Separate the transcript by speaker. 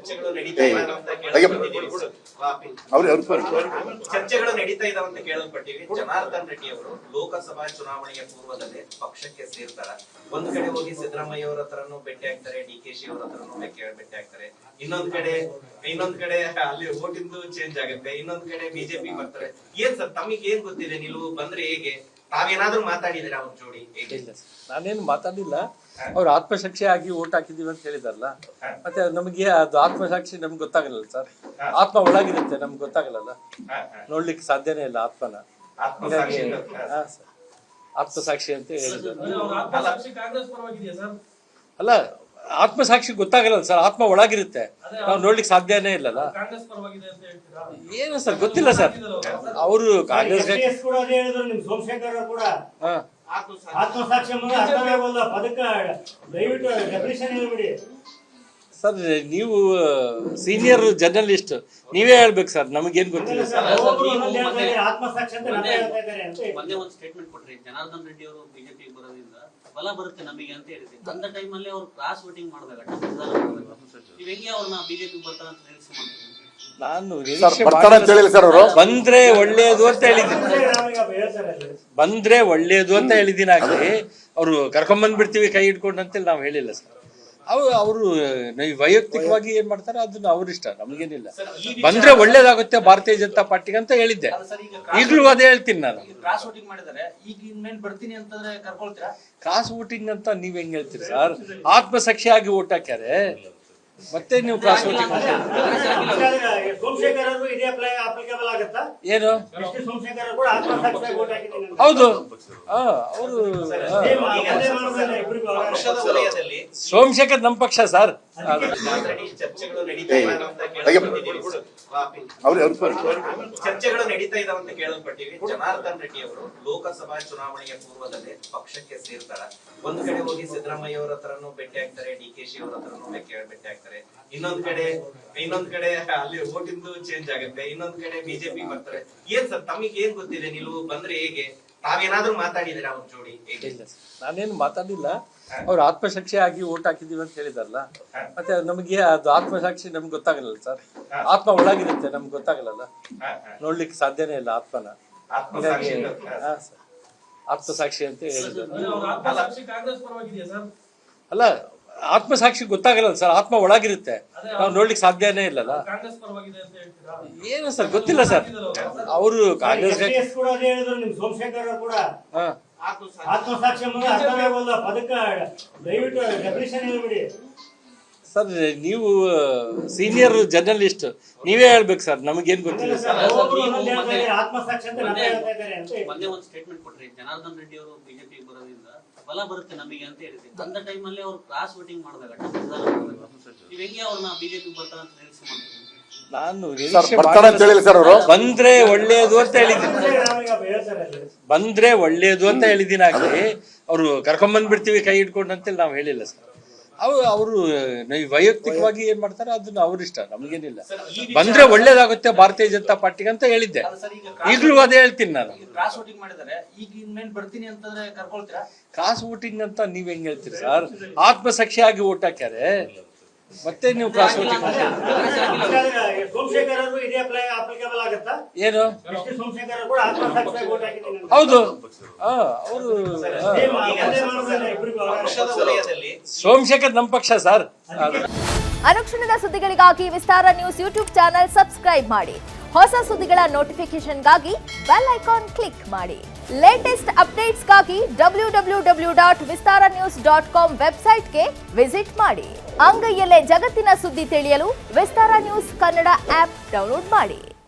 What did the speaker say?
Speaker 1: ಚರ್ಚೆಗಳು ನಡೀತಾ ಇದಾವೆ ಅಂತ ಕೇಳಲ್ಪಟ್ಟಿದ್ದೀವಿ. ಚರ್ಚೆಗಳು ನಡೀತಾ ಇದಾವೆ ಅಂತ ಕೇಳಲ್ಪಟ್ಟಿವಿ. ಜನಾರ್ದನ್ ರೆಡ್ಡಿ ಅವರು ಲೋಕಸಭಾ ಚುನಾವಣೆಯ ಪೂರ್ವದಲ್ಲೇ ಪಕ್ಷಕ್ಕೆ ಸೇರ್ತಾರ. ಒಂದ್ ಕಡೆ ಹೋಗಿ ಸಿದ್ದರಾಮಯ್ಯ ಅವರ ಹತ್ರನು ಭೇಟಿ ಆಗ್ತಾರೆ, DKಶಿ ಅವರ ಹತ್ರನು ಭೇಟಿ ಆಗ್ತಾರೆ. ಇನ್ನೊಂದ್ ಕಡೆ ಅಲ್ಲಿ ವೋಟಿಂದು ಚೇಂಜ್ ಆಗುತ್ತೆ, ಇನ್ನೊಂದ್ ಕಡೆ ಬಿಜೆಪಿ ಬರ್ತಾರೆ. ಏನ್ ಸರ್ ತಮಗೆ ಏನ್ ಗೊತ್ತಿದೆ? ನಿಲುವು ಬಂದ್ರೆ ಹೇಗೆ? ತಾವೇನಾದ್ರೂ ಮಾತಾಡಿದಿರ ಅವ್ರ ಜೋಡಿ?
Speaker 2: ನಾನೇನು ಮಾತಾಡಿಲ್ಲ. ಅವ್ರು ಆತ್ಮಸಾಕ್ಷಿ ಆಗಿ ಓಟ್ ಹಾಕಿದೀವಿ ಅಂತ ಹೇಳಿದಾರಲ್ಲ, ಮತ್ತೆ ನಮಗೆ ಅದು ಆತ್ಮಸಾಕ್ಷಿ ನಮ್ಗೆ ಗೊತ್ತಾಗಲ್ಲ ಸರ್. ಆತ್ಮ ಒಳಗಿರುತ್ತೆ, ನಮ್ಗೆ ಗೊತ್ತಾಗಲ್ಲ, ನೋಡ್ಲಿಕ್ಕೆ ಸಾಧ್ಯನೇ ಇಲ್ಲ ಆತ್ಮನ. ಆತ್ಮಸಾಕ್ಷಿ ಅಂತ ಹೇಳಿದ್ರು. ಅಲ್ಲ, ಆತ್ಮಸಾಕ್ಷಿ ಗೊತ್ತಾಗಲ್ಲ ಸರ್, ಆತ್ಮ ಒಳಗಿರುತ್ತೆ, ನಾವು ನೋಡ್ಲಿಕ್ಕೆ ಸಾಧ್ಯನೇ ಇಲ್ಲಲ್ಲ. ಏನು ಸರ್ ಗೊತ್ತಿಲ್ಲ ಸರ್. ಅವರು ಕಾಂಗ್ರೆಸ್ ಸರ್, ನೀವು ಸೀನಿಯರ್ ಜರ್ನಲಿಸ್ಟ್, ನೀವೇ ಹೇಳ್ಬೇಕು ಸರ್, ನಮಗೇನ್ ಗೊತ್ತಿಲ್ಲ ಸರ್.
Speaker 3: ಮೊನ್ನೆ ಒಂದು ಸ್ಟೇಟ್ಮೆಂಟ್ ಕೊಟ್ರಿ, ಜನಾರ್ದನ್ ರೆಡ್ಡಿ ಅವರು ಬಿಜೆಪಿ ಬರೋದ್ರಿಂದ ಬಲ ಬರುತ್ತೆ ನಮಗೆ ಅಂತ ಹೇಳಿದ್ರಿ. ಅಂತ ಟೈಮ್ ಅಲ್ಲಿ ಅವ್ರು ಕ್ರಾಸ್ ವೋಟಿಂಗ್ ಮಾಡಿದಾಗ ನೀವ್ ಹೆಂಗೆ ಅವ್ರನ್ನ ಬಿಜೆಪಿ ಬರ್ತಾರ ಅಂತ ನಿರೀಕ್ಷೆ ಮಾಡ್ತೀವಿ?
Speaker 2: ನಾನು ಬಂದ್ರೆ ಒಳ್ಳೇದು ಅಂತ ಹೇಳಿದ್ದೀನಿ, ಬಂದ್ರೆ ಒಳ್ಳೇದು ಅಂತ ಹೇಳಿದ್ದೀನಿ. ಆಗ್ಲಿ ಅವ್ರು ಕರ್ಕೊಂಡ್ ಬಂದ್ಬಿಡ್ತೀವಿ ಕೈ ಹಿಡ್ಕೊಂಡು ಅಂತೇಳಿ ನಾವು ಹೇಳಿಲ್ಲ ಸರ್. ಅವರು ವೈಯಕ್ತಿಕವಾಗಿ ಏನ್ ಮಾಡ್ತಾರೆ ಅದನ್ನ ಅವ್ರಿಷ್ಟ, ನಮ್ಗೇನಿಲ್ಲ. ಬಂದ್ರೆ ಒಳ್ಳೇದಾಗುತ್ತೆ ಭಾರತೀಯ ಜನತಾ ಪಾರ್ಟಿಗೆ ಅಂತ ಹೇಳಿದ್ದೆ, ಈಗಲೂ ಅದೇ ಹೇಳ್ತೀನಿ ನಾನು.
Speaker 3: ಕ್ರಾಸ್ ವೋಟಿಂಗ್ ಮಾಡಿದರೆ ಈಗ ಇನ್ಮೇಲೆ ಬರ್ತೀನಿ ಅಂತಂದ್ರೆ ಕರ್ಕೊಳ್ತೀರಾ?
Speaker 2: ಕ್ರಾಸ್ ವೋಟಿಂಗ್ ಅಂತ ನೀವ್ ಹೆಂಗ್ ಹೇಳ್ತೀರಿ ಸರ್? ಆತ್ಮಸಾಕ್ಷಿ ಆಗಿ ಓಟ್ ಹಾಕ್ಯಾರೆ, ಮತ್ತೆ ನೀವು ಕ್ರಾಸ್ ವೋಟಿಂಗ್ ಏನು? ಹೌದು, ಅವರು ಸೋಮಶೇಖರ್ ನಮ್ಮ ಪಕ್ಷ ಸರ್.
Speaker 1: ಚರ್ಚೆಗಳು ನಡೀತಾ ಇದಾವೆ ಅಂತ ಕೇಳಲ್ಪಟ್ಟಿವಿ. ಜನಾರ್ದನ್ ರೆಡ್ಡಿ ಅವರು ಲೋಕಸಭಾ ಚುನಾವಣೆಯ ಪೂರ್ವದಲ್ಲೇ ಪಕ್ಷಕ್ಕೆ ಸೇರ್ತಾರ. ಒಂದ್ ಕಡೆ ಹೋಗಿ ಸಿದ್ದರಾಮಯ್ಯ ಅವರ ಹತ್ರನು ಭೇಟಿ ಆಗ್ತಾರೆ, DKಶಿ ಅವರ ಹತ್ರನು ಭೇಟಿ ಆಗ್ತಾರೆ. ಇನ್ನೊಂದ್ ಕಡೆ ಅಲ್ಲಿ ವೋಟಿಂದು ಚೇಂಜ್ ಆಗುತ್ತೆ, ಇನ್ನೊಂದ್ ಕಡೆ ಬಿಜೆಪಿ ಬರ್ತಾರೆ. ಏನ್ ಸರ್ ತಮಗೆ ಏನ್ ಗೊತ್ತಿದೆ? ನಿಲುವು ಬಂದ್ರೆ ಹೇಗೆ? ತಾವೇನಾದ್ರೂ ಮಾತಾಡಿದಿರ ಅವ್ರ ಜೋಡಿ?
Speaker 2: ನಾನೇನು ಮಾತಾಡಿಲ್ಲ. ಅವ್ರು ಆತ್ಮಸಾಕ್ಷಿ ಆಗಿ ಓಟ್ ಹಾಕಿದೀವಿ ಅಂತ ಹೇಳಿದಾರಲ್ಲ, ಮತ್ತೆ ನಮಗೆ ಅದು ಆತ್ಮಸಾಕ್ಷಿ ನಮ್ಗೆ ಗೊತ್ತಾಗಲ್ಲ ಸರ್. ಆತ್ಮ ಒಳಗಿರುತ್ತೆ, ನಮ್ಗೆ ಗೊತ್ತಾಗಲ್ಲ, ನೋಡ್ಲಿಕ್ಕೆ ಸಾಧ್ಯನೇ ಇಲ್ಲ ಆತ್ಮನ. ಆತ್ಮಸಾಕ್ಷಿ ಅಂತ ಹೇಳಿದ್ರು. ಅಲ್ಲ, ಆತ್ಮಸಾಕ್ಷಿ ಗೊತ್ತಾಗಲ್ಲ ಸರ್, ಆತ್ಮ ಒಳಗಿರುತ್ತೆ, ನಾವು ನೋಡ್ಲಿಕ್ಕೆ ಸಾಧ್ಯನೇ ಇಲ್ಲಲ್ಲ. ಏನು ಸರ್ ಗೊತ್ತಿಲ್ಲ ಸರ್. ಅವರು ಕಾಂಗ್ರೆಸ್ ಸರ್, ನೀವು ಸೀನಿಯರ್ ಜರ್ನಲಿಸ್ಟ್, ನೀವೇ ಹೇಳ್ಬೇಕು ಸರ್, ನಮಗೇನ್ ಗೊತ್ತಿಲ್ಲ ಸರ್.
Speaker 3: ಮೊನ್ನೆ ಒಂದು ಸ್ಟೇಟ್ಮೆಂಟ್ ಕೊಟ್ರಿ, ಜನಾರ್ದನ್ ರೆಡ್ಡಿ ಅವರು ಬಿಜೆಪಿ ಬರೋದ್ರಿಂದ ಬಲ ಬರುತ್ತೆ ನಮಗೆ ಅಂತ ಹೇಳಿದ್ರಿ. ಅಂತ ಟೈಮ್ ಅಲ್ಲಿ ಅವ್ರು ಕ್ರಾಸ್ ವೋಟಿಂಗ್ ಮಾಡಿದಾಗ ನೀವ್ ಹೆಂಗೆ ಅವ್ರನ್ನ ಬಿಜೆಪಿ ಬರ್ತಾರ ಅಂತ ನಿರೀಕ್ಷೆ ಮಾಡ್ತೀವಿ?
Speaker 2: ನಾನು ಬಂದ್ರೆ ಒಳ್ಳೇದು ಅಂತ ಹೇಳಿದ್ದೀನಿ, ಬಂದ್ರೆ ಒಳ್ಳೇದು ಅಂತ ಹೇಳಿದ್ದೀನಿ. ಆಗ್ಲಿ ಅವ್ರು ಕರ್ಕೊಂಡ್ ಬಂದ್ಬಿಡ್ತೀವಿ ಕೈ ಹಿಡ್ಕೊಂಡು ಅಂತೇಳಿ ನಾವು ಹೇಳಿಲ್ಲ ಸರ್. ಅವರು ವೈಯಕ್ತಿಕವಾಗಿ ಏನ್ ಮಾಡ್ತಾರೆ ಅದನ್ನ ಅವ್ರಿಷ್ಟ, ನಮ್ಗೇನಿಲ್ಲ. ಬಂದ್ರೆ ಒಳ್ಳೇದಾಗುತ್ತೆ ಭಾರತೀಯ ಜನತಾ ಪಾರ್ಟಿಗೆ ಅಂತ ಹೇಳಿದ್ದೆ, ಈಗಲೂ ಅದೇ ಹೇಳ್ತೀನಿ ನಾನು.
Speaker 3: ಕ್ರಾಸ್ ವೋಟಿಂಗ್ ಮಾಡಿದರೆ ಈಗ ಇನ್ಮೇಲೆ ಬರ್ತೀನಿ ಅಂತಂದ್ರೆ ಕರ್ಕೊಳ್ತೀರಾ?
Speaker 2: ಕ್ರಾಸ್ ವೋಟಿಂಗ್ ಅಂತ ನೀವ್ ಹೆಂಗ್ ಹೇಳ್ತೀರಿ ಸರ್? ಆತ್ಮಸಾಕ್ಷಿ ಆಗಿ ಓಟ್ ಹಾಕ್ಯಾರೆ, ಮತ್ತೆ ನೀವು ಕ್ರಾಸ್ ವೋಟಿಂಗ್ ಏನು? ಹೌದು, ಅವರು ಸೋಮಶೇಖರ್ ನಮ್ಮ ಪಕ್ಷ ಸರ್.
Speaker 4: ಅನುಕ್ಷಣದ ಸುದ್ದಿಗಳಿಗಾಗಿ ವಿಸ್ತಾರ ನ್ಯೂಸ್ ಯೂಟ್ಯೂಬ್ ಚಾನೆಲ್ ಸಬ್ಸ್ಕ್ರೈಬ್ ಮಾಡಿ. ಹೊಸ ಸುದ್ದಿಗಳ ನೋಟಿಫಿಕೇಶನ್ಗಾಗಿ ಬೆಲ್ ಐಕಾನ್ ಕ್ಲಿಕ್ ಮಾಡಿ. ಲೇಟೆಸ್ಟ್ ಅಪ್ಡೇಟ್ಸ್ಗಾಗಿ www.vistaranews.com ವೆಬ್ಸೈಟ್ಗೆ ವಿಸಿಟ್ ಮಾಡಿ. ಅಂಗೈಯಲ್ಲೇ ಜಗತ್ತಿನ ಸುದ್ದಿ ತಿಳಿಯಲು ವಿಸ್ತಾರ ನ್ಯೂಸ್ ಕನ್ನಡ ಆಪ್ ಡೌನ್ಲೋಡ್ ಮಾಡಿ.